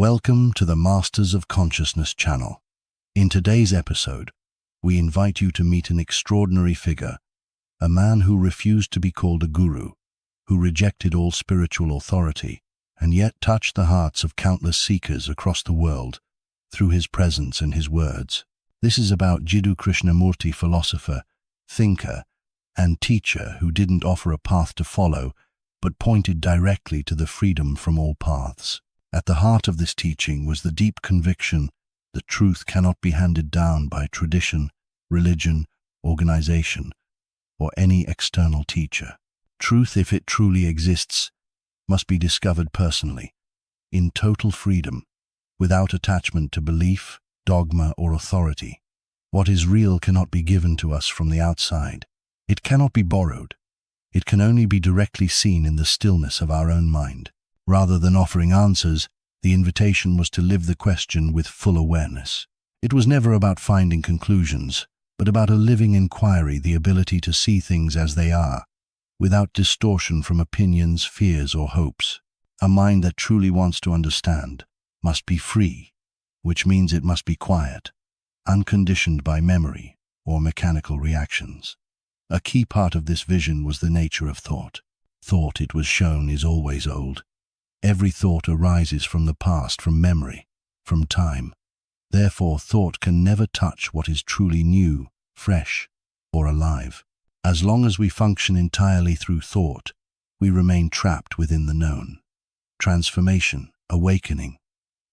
Welcome to the Masters of Consciousness channel. In today's episode, we invite you to meet an extraordinary figure, a man who refused to be called a guru, who rejected all spiritual authority, and yet touched the hearts of countless seekers across the world through his presence and his words. This is about Jiddu Krishnamurti, philosopher, thinker, and teacher who didn't offer a path to follow, but pointed directly to the freedom from all paths. At the heart of this teaching was the deep conviction that truth cannot be handed down by tradition, religion, organization, or any external teacher. Truth, if it truly exists, must be discovered personally, in total freedom, without attachment to belief, dogma, or authority. What is real cannot be given to us from the outside. It cannot be borrowed. It can only be directly seen in the stillness of our own mind. Rather than offering answers, the invitation was to live the question with full awareness. It was never about finding conclusions, but about a living inquiry, the ability to see things as they are, without distortion from opinions, fears, or hopes. A mind that truly wants to understand must be free, which means it must be quiet, unconditioned by memory or mechanical reactions. A key part of this vision was the nature of thought. Thought, it was shown, is always old. Every thought arises from the past, from memory, from time. Therefore, thought can never touch what is truly new, fresh, or alive. As long as we function entirely through thought, we remain trapped within the known. Transformation, awakening,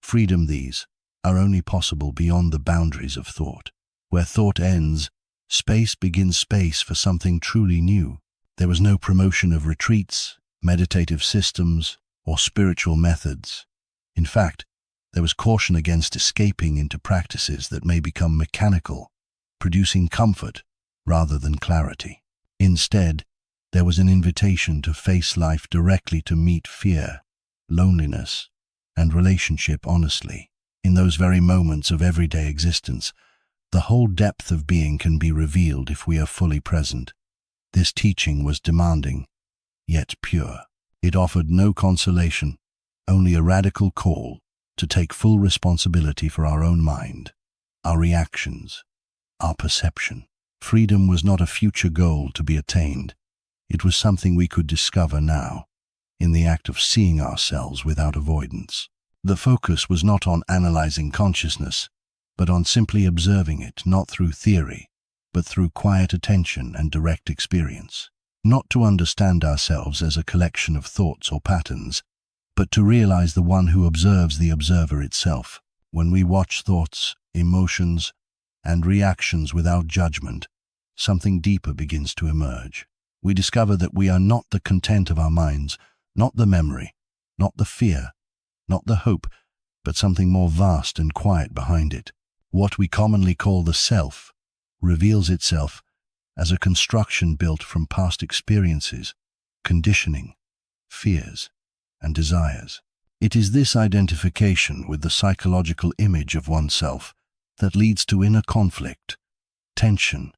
freedom, these are only possible beyond the boundaries of thought. Where thought ends, space begins, space for something truly new. There was no promotion of retreats, meditative systems, or spiritual methods. In fact, there was caution against escaping into practices that may become mechanical, producing comfort rather than clarity. Instead, there was an invitation to face life directly, to meet fear, loneliness, and relationship honestly. In those very moments of everyday existence, the whole depth of being can be revealed if we are fully present. This teaching was demanding, yet pure. It offered no consolation, only a radical call to take full responsibility for our own mind, our reactions, our perception. Freedom was not a future goal to be attained. It was something we could discover now, in the act of seeing ourselves without avoidance. The focus was not on analyzing consciousness, but on simply observing it, not through theory, but through quiet attention and direct experience. Not to understand ourselves as a collection of thoughts or patterns, but to realize the one who observes the observer itself. When we watch thoughts, emotions, and reactions without judgment, something deeper begins to emerge. We discover that we are not the content of our minds, not the memory, not the fear, not the hope, but something more vast and quiet behind it. What we commonly call the self reveals itself as a construction built from past experiences, conditioning, fears, and desires. It is this identification with the psychological image of oneself that leads to inner conflict, tension,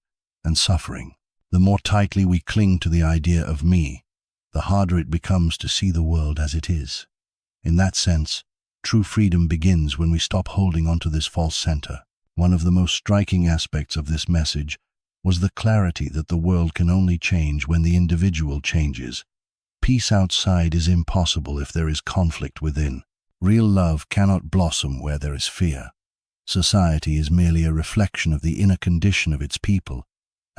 and suffering. The more tightly we cling to the idea of me, the harder it becomes to see the world as it is. In that sense, true freedom begins when we stop holding onto this false center. One of the most striking aspects of this message was the clarity that the world can only change when the individual changes. Peace outside is impossible if there is conflict within. Real love cannot blossom where there is fear. Society is merely a reflection of the inner condition of its people,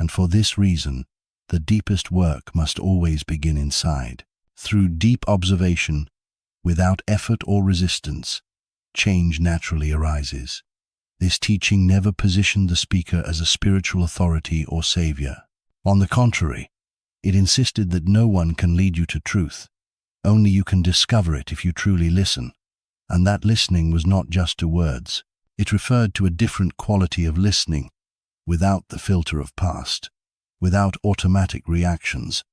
and for this reason, the deepest work must always begin inside. Through deep observation, without effort or resistance, change naturally arises. This teaching never positioned the speaker as a spiritual authority or savior. On the contrary, it insisted that no one can lead you to truth. Only you can discover it if you truly listen. And that listening was not just to words. It referred to a different quality of listening, without the filter of past, without automatic reactions,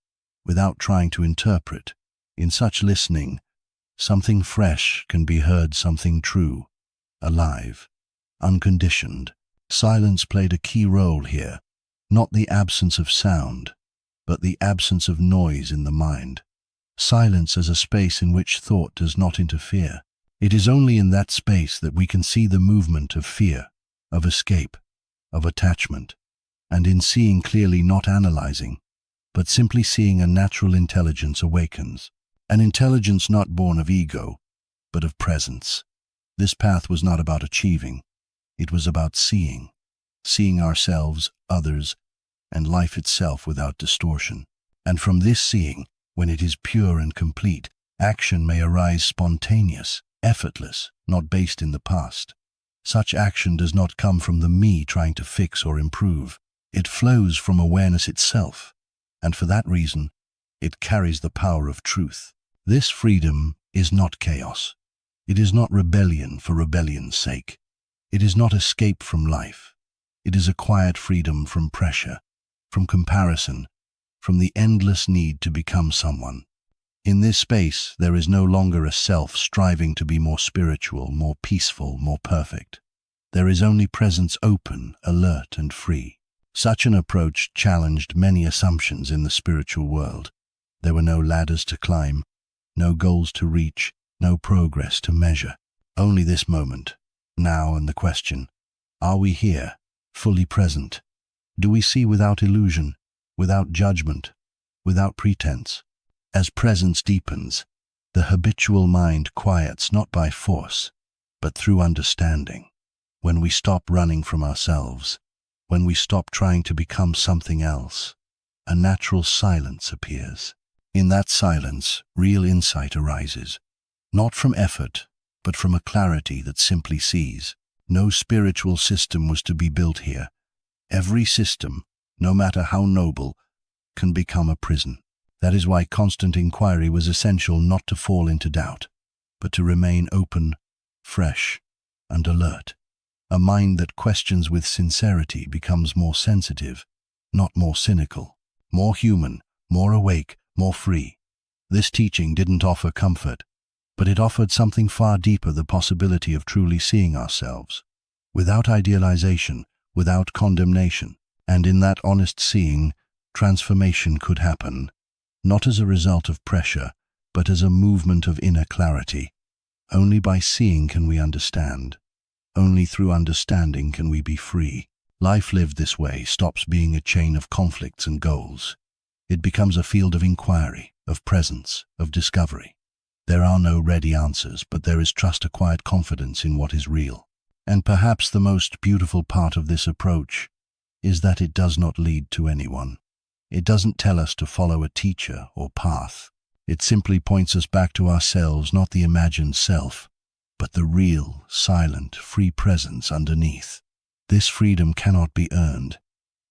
without trying to interpret. In such listening, something fresh can be heard, something true, alive, unconditioned. Silence played a key role here, not the absence of sound, but the absence of noise in the mind. Silence as a space in which thought does not interfere. It is only in that space that we can see the movement of fear, of escape, of attachment, and in seeing clearly, not analyzing, but simply seeing, a natural intelligence awakens. An intelligence not born of ego, but of presence. This path was not about achieving, it was about seeing ourselves, others, and life itself without distortion. And from this seeing, when it is pure and complete, action may arise spontaneous, effortless, not based in the past. Such action does not come from the me trying to fix or improve. It flows from awareness itself, and for that reason, it carries the power of truth. This freedom is not chaos. It is not rebellion for rebellion's sake. It is not escape from life. It is a quiet freedom from pressure, from comparison, from the endless need to become someone. In this space, there is no longer a self striving to be more spiritual, more peaceful, more perfect. There is only presence, open, alert, and free. Such an approach challenged many assumptions in the spiritual world. There were no ladders to climb, no goals to reach, no progress to measure. Only this moment, now, and the question, are we here, fully present? Do we see without illusion, without judgment, without pretense? As presence deepens, the habitual mind quiets not by force, but through understanding. When we stop running from ourselves, when we stop trying to become something else, a natural silence appears. In that silence, real insight arises, not from effort, but from a clarity that simply sees. No spiritual system was to be built here. Every system, no matter how noble, can become a prison. That is why constant inquiry was essential, not to fall into doubt, but to remain open, fresh, and alert. A mind that questions with sincerity becomes more sensitive, not more cynical, more human, more awake, more free. This teaching didn't offer comfort, but it offered something far deeper, the possibility of truly seeing ourselves, without idealization, without condemnation. And in that honest seeing, transformation could happen, not as a result of pressure, but as a movement of inner clarity. Only by seeing can we understand. Only through understanding can we be free. Life lived this way stops being a chain of conflicts and goals. It becomes a field of inquiry, of presence, of discovery. There are no ready answers, but there is trust, a quiet confidence in what is real. And perhaps the most beautiful part of this approach is that it does not lead to anyone. It doesn't tell us to follow a teacher or path. It simply points us back to ourselves, not the imagined self, but the real, silent, free presence underneath. This freedom cannot be earned.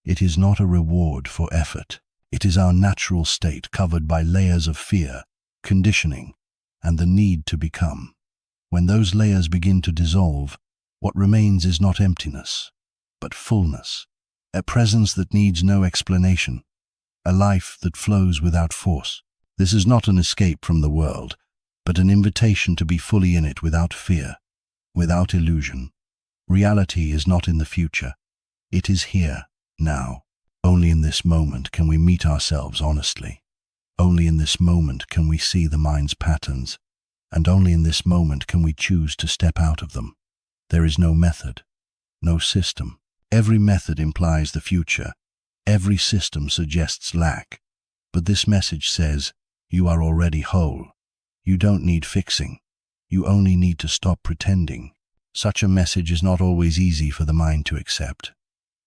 It is not a reward for effort. It is our natural state, covered by layers of fear, conditioning, and the need to become. When those layers begin to dissolve, what remains is not emptiness, but fullness, a presence that needs no explanation, a life that flows without force. This is not an escape from the world, but an invitation to be fully in it without fear, without illusion. Reality is not in the future. It is here, now. Only in this moment can we meet ourselves honestly. Only in this moment can we see the mind's patterns, and only in this moment can we choose to step out of them. There is no method, no system. Every method implies the future. Every system suggests lack. But this message says, you are already whole. You don't need fixing. You only need to stop pretending. Such a message is not always easy for the mind to accept.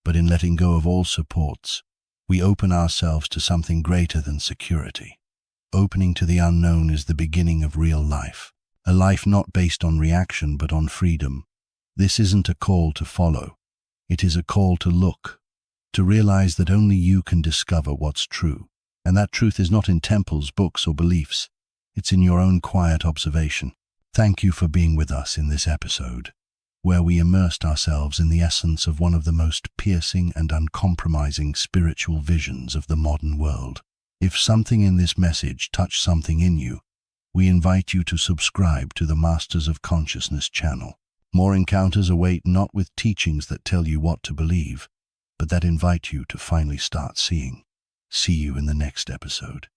But in letting go of all supports, we open ourselves to something greater than security. Opening to the unknown is the beginning of real life. A life not based on reaction but on freedom. This isn't a call to follow. It is a call to look, to realize that only you can discover what's true. And that truth is not in temples, books, or beliefs. It's in your own quiet observation. Thank you for being with us in this episode, where we immersed ourselves in the essence of one of the most piercing and uncompromising spiritual visions of the modern world. If something in this message touched something in you, we invite you to subscribe to the Masters of Consciousness channel. More encounters await, not with teachings that tell you what to believe, but that invite you to finally start seeing. See you in the next episode.